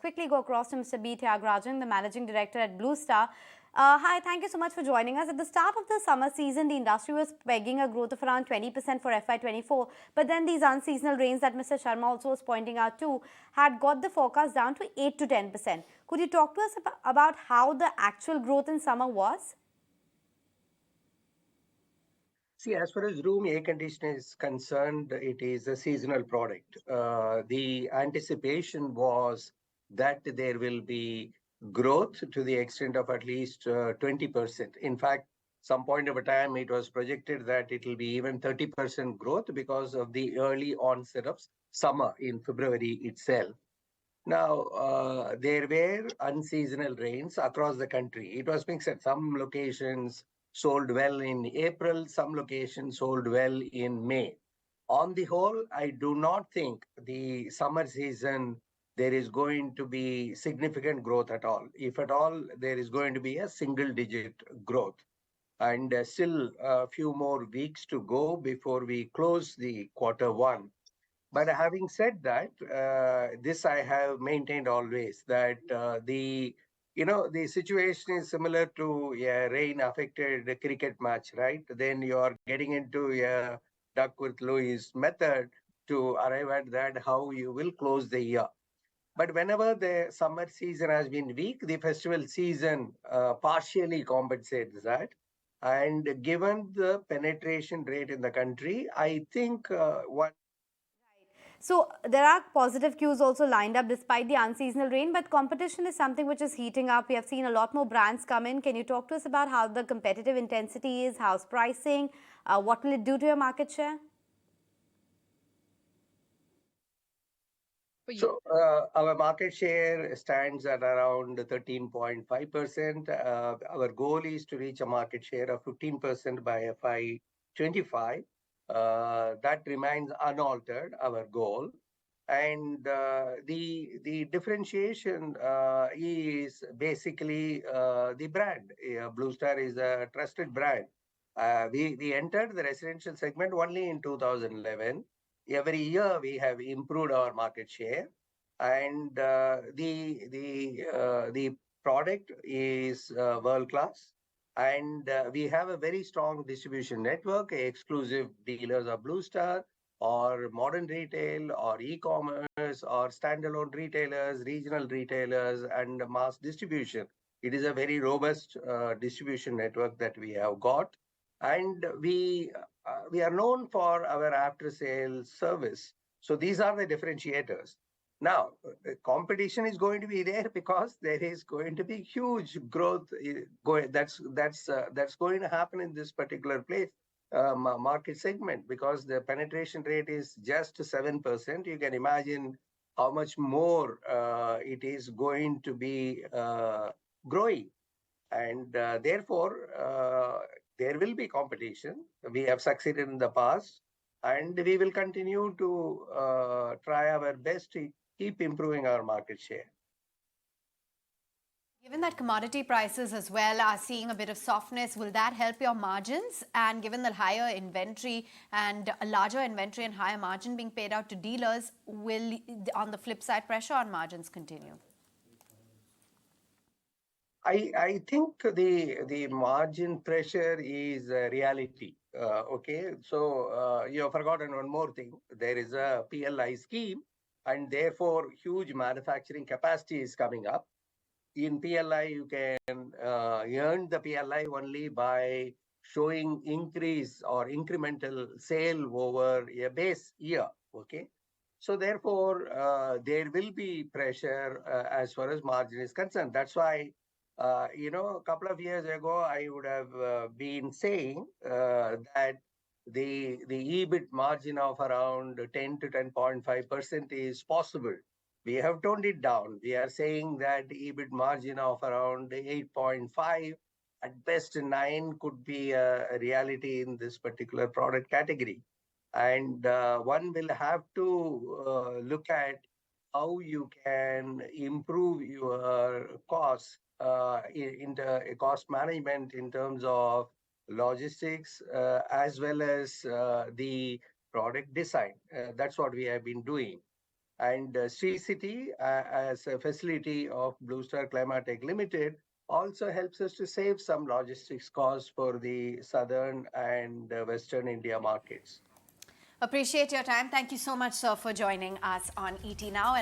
quickly go across to Mr. B Thiagarajan, the Managing Director at Bluestar. Hi, thank you so much for joining us. At the start of the summer season, the industry was pegging a growth of around 20% for FY24, but then these unseasonal rains that Mr. Sharma also was pointing out too had got the forecast down to 8 to 10%. Could you talk to us about how the actual growth in summer was? See, as far as room air conditioner is concerned, it is a seasonal product. The anticipation was that there will be growth to the extent of at least 20%. In fact, some point of a time, it was projected that it will be even 30% growth because of the early onset of summer in February itself. Now, there were unseasonal rains across the country. It was mixed. Some locations sold well in April, some locations sold well in May. On the whole, I do not think the summer season there is going to be significant growth at all. If at all, there is going to be a single digit growth. And still a few more weeks to go before we close the quarter one. But having said that, this I have maintained always that the situation is similar to a rain-affected cricket match, right? Then you are getting into a duck with Louis method to arrive at that how you will close the year. But whenever the summer season has been weak, the festival season partially compensates that. And given the penetration rate in the country, I think one. So there are positive cues also lined up despite the unseasonal rain, but competition is something which is heating up. We have seen a lot more brands come in. Can you talk to us about how the competitive intensity is, how's pricing, what will it do to your market share? So our market share stands at around 13.5%. Our goal is to reach a market share of 15% by FY25. That remains unaltered, our goal. And the differentiation is basically the brand. Bluestar is a trusted brand. We entered the residential segment only in 2011. Every year we have improved our market share, and the product is world class. And we have a very strong distribution network, exclusive dealers of Bluestar, or modern retail, or e-commerce, or standalone retailers, regional retailers, and mass distribution. It is a very robust distribution network that we have got, and we are known for our after-sales service. So these are the differentiators. Now, competition is going to be there because there is going to be huge growth. That's going to happen in this particular place. Market segment, because the penetration rate is just 7%. You can imagine how much more it is going to be growing. And therefore, there will be competition. We have succeeded in the past, and we will continue to try our best to keep improving our market share. Given that commodity prices as well are seeing a bit of softness, will that help your margins? And given the higher inventory and a larger inventory and higher margin being paid out to dealers, will, on the flip side, pressure on margins continue? I think the margin pressure is a reality. Okay, so you have forgotten one more thing. There is a PLI scheme, and therefore huge manufacturing capacity is coming up. In PLI, you can earn the PLI only by showing increase or incremental sale over a base year. Okay, so therefore there will be pressure as far as margin is concerned. That's why a couple of years ago I would have been saying that the EBIT margin of around 10 to 10.5% is possible. We have toned it down. We are saying that EBIT margin of around 8.5, at best 9, could be a reality in this particular product category. And one will have to look at how you can improve your costs in the cost management in terms of logistics as well as the product design. That's what we have been doing. And Sri City, as a facility of Bluestar Climatech Limited, also helps us to save some logistics costs for the southern and western India markets. Appreciate your time. Thank you so much, sir, for joining us on ET Now.